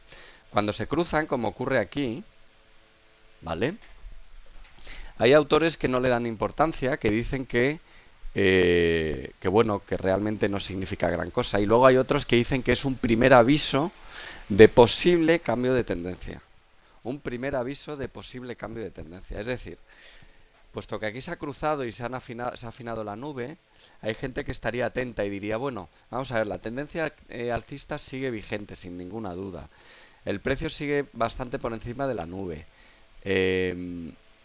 Cuando se cruzan, como ocurre aquí, ¿vale? Hay autores que no le dan importancia, que dicen que bueno, que realmente no significa gran cosa. Y luego hay otros que dicen que es un primer aviso de posible cambio de tendencia. Un primer aviso de posible cambio de tendencia. Es decir, puesto que aquí se ha cruzado y se ha afinado la nube, hay gente que estaría atenta y diría, bueno, vamos a ver, la tendencia alcista sigue vigente, sin ninguna duda. El precio sigue bastante por encima de la nube.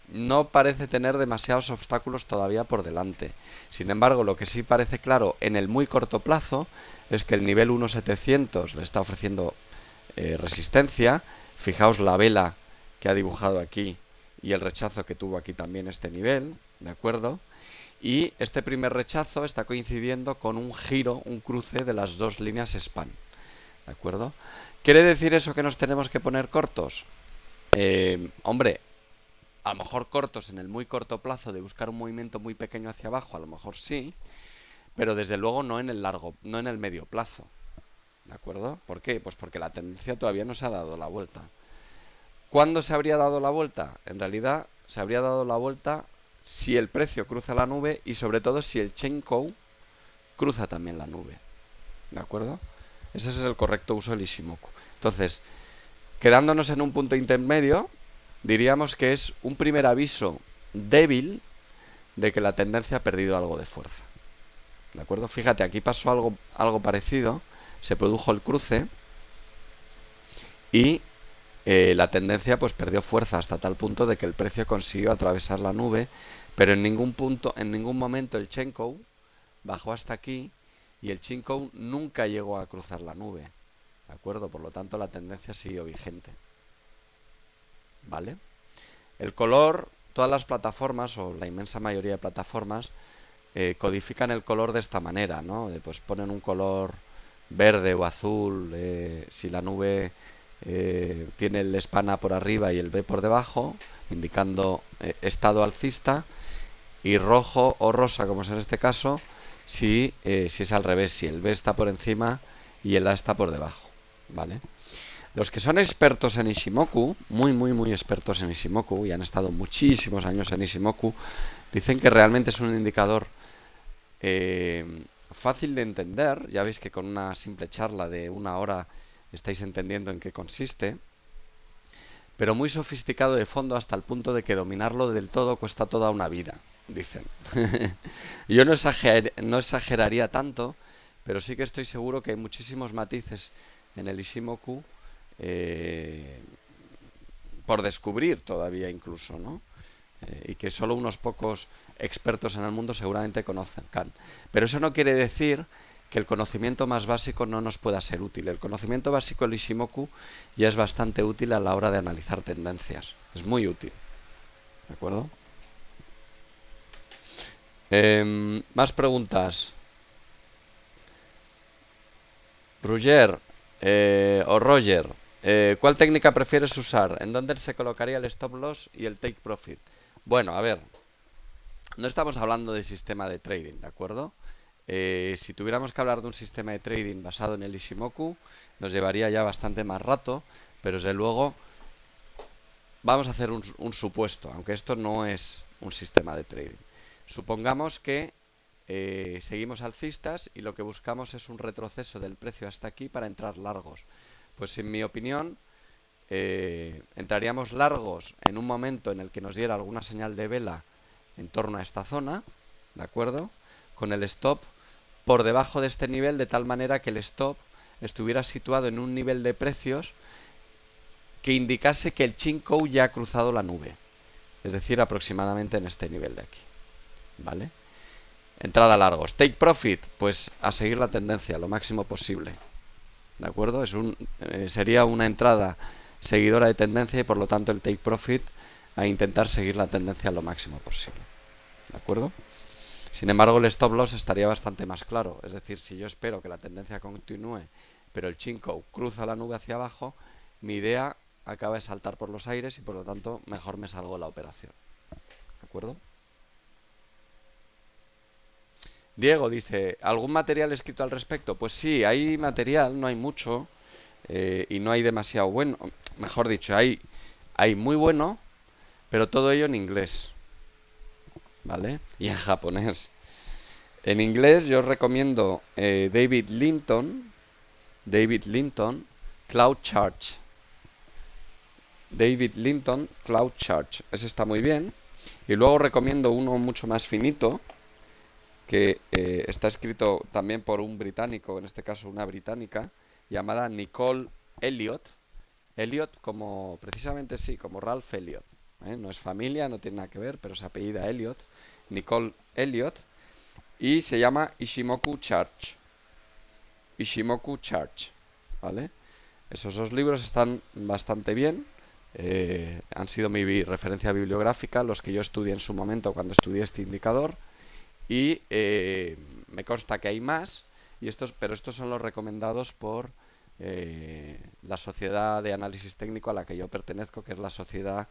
No parece tener demasiados obstáculos todavía por delante. Sin embargo, lo que sí parece claro en el muy corto plazo es que el nivel 1.700 le está ofreciendo resistencia. Fijaos la vela que ha dibujado aquí y el rechazo que tuvo aquí también este nivel, ¿de acuerdo? Y este primer rechazo está coincidiendo con un giro, un cruce de las dos líneas span, ¿de acuerdo? ¿Quiere decir eso que nos tenemos que poner cortos? Hombre, a lo mejor cortos en el muy corto plazo de buscar un movimiento muy pequeño hacia abajo, a lo mejor sí, pero desde luego no en el largo, no en el medio plazo, ¿de acuerdo? ¿Por qué? Pues porque la tendencia todavía no se ha dado la vuelta. ¿Cuándo se habría dado la vuelta? En realidad se habría dado la vuelta si el precio cruza la nube y sobre todo si el Chenkou cruza también la nube. ¿De acuerdo? Ese es el correcto uso del Ishimoku. Entonces, quedándonos en un punto intermedio, diríamos que es un primer aviso débil de que la tendencia ha perdido algo de fuerza. ¿De acuerdo? Fíjate, aquí pasó algo parecido, se produjo el cruce y la tendencia pues perdió fuerza hasta tal punto de que el precio consiguió atravesar la nube, pero en ningún punto, en ningún momento el Chenkou bajó hasta aquí y el Chenkou nunca llegó a cruzar la nube, ¿de acuerdo? Por lo tanto la tendencia siguió vigente, ¿vale? El color, todas las plataformas o la inmensa mayoría de plataformas codifican el color de esta manera, ¿no? Pues ponen un color verde o azul si la nube tiene el span A por arriba y el B por debajo, indicando estado alcista, y rojo o rosa, como es en este caso, si es al revés, si el B está por encima y el A está por debajo, ¿vale? Los que son expertos en Ishimoku, muy, muy, muy expertos en Ishimoku, y han estado muchísimos años en Ishimoku, dicen que realmente es un indicador fácil de entender. Ya veis que con una simple charla de una hora estáis entendiendo en qué consiste, pero muy sofisticado de fondo hasta el punto de que dominarlo del todo cuesta toda una vida, dicen. Yo no exageraría tanto, pero sí que estoy seguro que hay muchísimos matices en el Ishimoku eh, por descubrir todavía incluso, ¿no? Y que solo unos pocos expertos en el mundo seguramente conozcan. Pero eso no quiere decir que el conocimiento más básico no nos pueda ser útil. El conocimiento básico del Ishimoku ya es bastante útil a la hora de analizar tendencias. Es muy útil. ¿De acuerdo? Más preguntas. Roger o Roger, ¿cuál técnica prefieres usar? ¿En dónde se colocaría el stop loss y el take profit? Bueno, a ver, no estamos hablando de sistema de trading, ¿de acuerdo? Si tuviéramos que hablar de un sistema de trading basado en el Ishimoku, nos llevaría ya bastante más rato, pero desde luego vamos a hacer un supuesto, aunque esto no es un sistema de trading. Supongamos que seguimos alcistas y lo que buscamos es un retroceso del precio hasta aquí para entrar largos. Pues en mi opinión, entraríamos largos en un momento en el que nos diera alguna señal de vela en torno a esta zona, ¿de acuerdo? Con el stop por debajo de este nivel, de tal manera que el stop estuviera situado en un nivel de precios que indicase que el Chinkou ya ha cruzado la nube, es decir, aproximadamente en este nivel de aquí, ¿vale? Entrada largos. Take profit, pues a seguir la tendencia lo máximo posible, ¿de acuerdo? Sería una entrada seguidora de tendencia y por lo tanto el take profit a intentar seguir la tendencia lo máximo posible, ¿de acuerdo? Sin embargo, el stop loss estaría bastante más claro, es decir, si yo espero que la tendencia continúe, pero el Chinkou cruza la nube hacia abajo, mi idea acaba de saltar por los aires y por lo tanto mejor me salgo de la operación, ¿de acuerdo? Diego dice, ¿algún material escrito al respecto? Pues sí, hay material, no hay mucho y no hay demasiado bueno. Mejor dicho, hay muy bueno, pero todo ello en inglés, ¿vale? Y en japonés. En inglés yo os recomiendo David Linton, Cloud Charge. David Linton, Cloud Charge. Ese está muy bien. Y luego recomiendo uno mucho más finito, que está escrito también por un británico, en este caso una británica, llamada Nicole Elliot. Elliot como, precisamente sí, como Ralph Elliot. No es familia, no tiene nada que ver, pero se apellida Elliot. Nicole Elliot. Y se llama Ishimoku Charge. Ishimoku Charge. ¿Vale? Esos dos libros están bastante bien. Han sido mi referencia bibliográfica, los que yo estudié en su momento cuando estudié este indicador. Y me consta que hay más, pero estos son los recomendados por la sociedad de análisis técnico a la que yo pertenezco, que es la Sociedad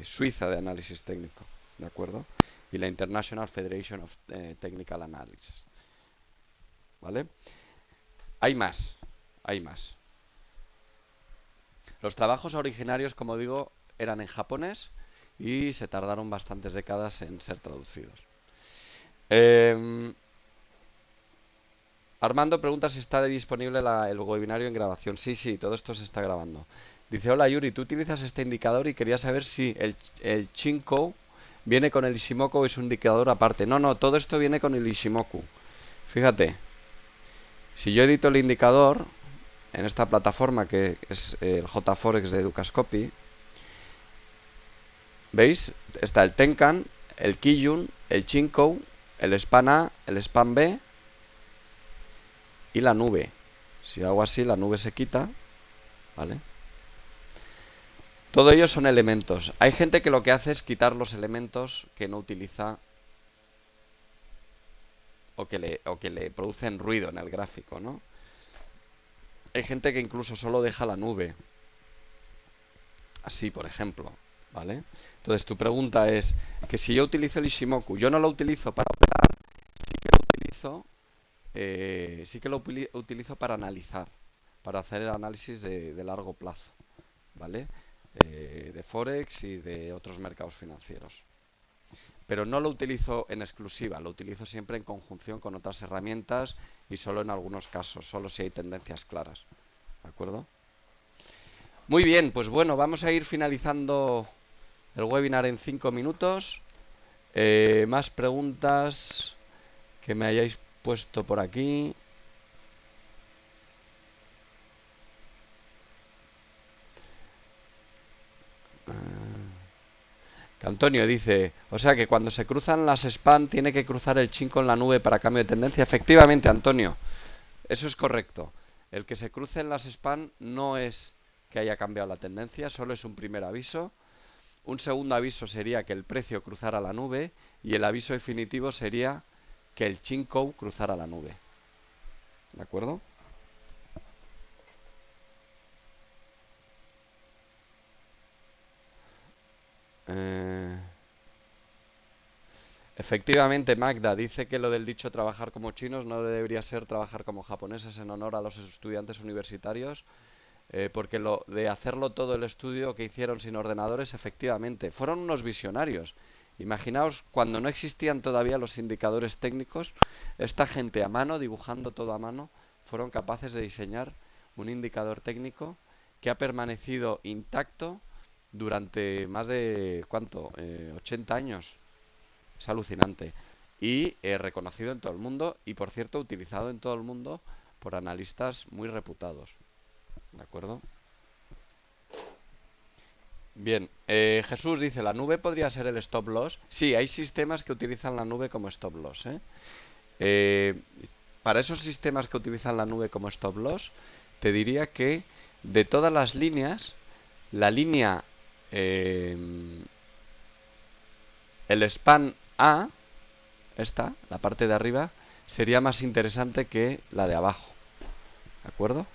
Suiza de Análisis Técnico, ¿de acuerdo? Y la International Federation of Technical Analysis, ¿vale? Hay más, hay más. Los trabajos originarios, como digo, eran en japonés y se tardaron bastantes décadas en ser traducidos. Armando pregunta si está disponible el webinario en grabación. Sí, sí, todo esto se está grabando. Dice, hola Yuri, tú utilizas este indicador y quería saber si el Chinkou viene con el Ishimoku o es un indicador aparte. No, no, todo esto viene con el Ishimoku. Fíjate, si yo edito el indicador en esta plataforma que es el JForex de Educascopy, ¿veis? Está el Tenkan, el Kijun, el Chinkou, el Span A, el Span B y la nube. Si hago así, la nube se quita, ¿vale? Todo ello son elementos. Hay gente que lo que hace es quitar los elementos que no utiliza o que le producen ruido en el gráfico, ¿no? Hay gente que incluso solo deja la nube. Así, por ejemplo, ¿vale? Entonces, tu pregunta es que si yo utilizo el Ishimoku, yo no lo utilizo para operar, sí que lo utilizo, utilizo para analizar, para hacer el análisis de largo plazo, ¿vale? De Forex y de otros mercados financieros. Pero no lo utilizo en exclusiva, lo utilizo siempre en conjunción con otras herramientas y solo en algunos casos, solo si hay tendencias claras. ¿De acuerdo? Muy bien, pues bueno, vamos a ir finalizando el webinar en 5 minutos. Más preguntas que me hayáis puesto por aquí. Que Antonio dice, o sea que cuando se cruzan las span tiene que cruzar el chin con la nube para cambio de tendencia. Efectivamente, Antonio, eso es correcto. El que se crucen las span no es que haya cambiado la tendencia, solo es un primer aviso. Un segundo aviso sería que el precio cruzara la nube y el aviso definitivo sería que el Chinkou cruzara la nube. ¿De acuerdo? Eh, Efectivamente, Magda dice que lo del dicho trabajar como chinos no debería ser trabajar como japoneses en honor a los estudiantes universitarios, porque lo de hacerlo todo el estudio que hicieron sin ordenadores, efectivamente, fueron unos visionarios. Imaginaos cuando no existían todavía los indicadores técnicos, esta gente a mano, dibujando todo a mano, fueron capaces de diseñar un indicador técnico que ha permanecido intacto durante más de, ¿cuánto? 80 años. Es alucinante. Y reconocido en todo el mundo y, por cierto, utilizado en todo el mundo por analistas muy reputados. ¿De acuerdo? Bien, Jesús dice, ¿la nube podría ser el stop loss? Sí, hay sistemas que utilizan la nube como stop loss, ¿eh? Eh, para esos sistemas que utilizan la nube como stop loss, te diría que de todas las líneas, la línea, eh, el span A, esta, la parte de arriba, sería más interesante que la de abajo. ¿De acuerdo?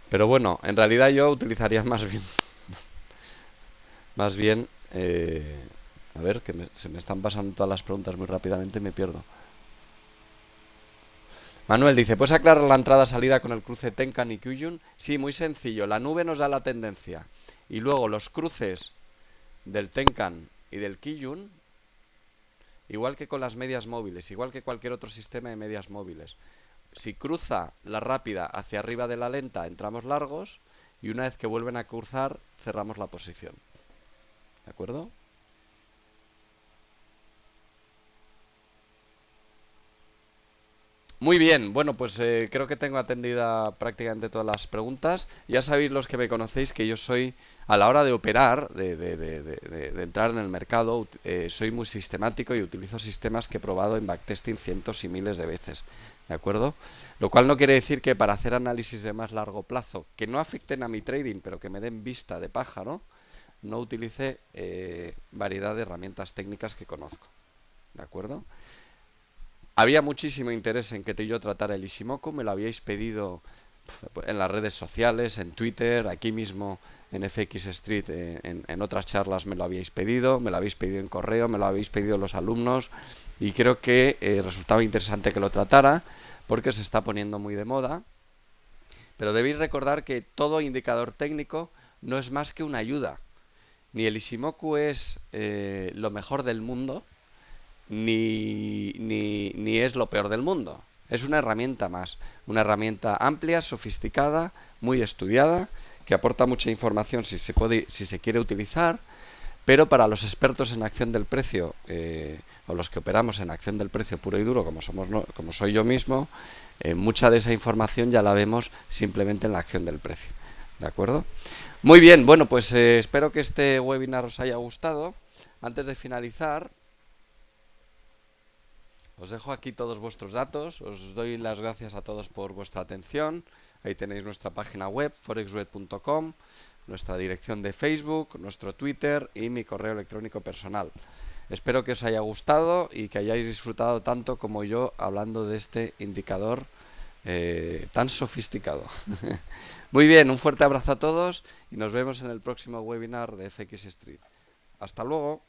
Pero bueno, en realidad yo utilizaría más bien, a ver, que se me están pasando todas las preguntas muy rápidamente y me pierdo. Manuel dice, ¿puedes aclarar la entrada-salida con el cruce Tenkan y Kyujin? Sí, muy sencillo. La nube nos da la tendencia. Y luego los cruces del Tenkan y del Kyujin, igual que con las medias móviles, igual que cualquier otro sistema de medias móviles. Si cruza la rápida hacia arriba de la lenta, entramos largos. Y una vez que vuelven a cruzar, cerramos la posición. ¿De acuerdo? Muy bien, bueno, pues creo que tengo atendida prácticamente todas las preguntas. Ya sabéis los que me conocéis que yo soy, a la hora de operar, de entrar en el mercado, soy muy sistemático y utilizo sistemas que he probado en backtesting cientos y miles de veces. ¿De acuerdo? Lo cual no quiere decir que para hacer análisis de más largo plazo, que no afecten a mi trading, pero que me den vista de pájaro, no utilice variedad de herramientas técnicas que conozco. ¿De acuerdo? Había muchísimo interés en que yo tratara el Ishimoku, me lo habíais pedido en las redes sociales, en Twitter, aquí mismo en FX Street, en otras charlas me lo habíais pedido, me lo habéis pedido en correo, me lo habéis pedido los alumnos y creo que resultaba interesante que lo tratara porque se está poniendo muy de moda. Pero debéis recordar que todo indicador técnico no es más que una ayuda. Ni el Ishimoku es lo mejor del mundo, ni es lo peor del mundo. Es una herramienta más, una herramienta amplia, sofisticada, muy estudiada, que aporta mucha información si se quiere utilizar, pero para los expertos en acción del precio, o los que operamos en acción del precio puro y duro, como soy yo mismo, mucha de esa información ya la vemos simplemente en la acción del precio. ¿De acuerdo? Muy bien, bueno, pues espero que este webinar os haya gustado. Antes de finalizar, os dejo aquí todos vuestros datos, os doy las gracias a todos por vuestra atención. Ahí tenéis nuestra página web, forexweb.com, nuestra dirección de Facebook, nuestro Twitter y mi correo electrónico personal. Espero que os haya gustado y que hayáis disfrutado tanto como yo hablando de este indicador tan sofisticado. Muy bien, un fuerte abrazo a todos y nos vemos en el próximo webinar de FX Street. Hasta luego.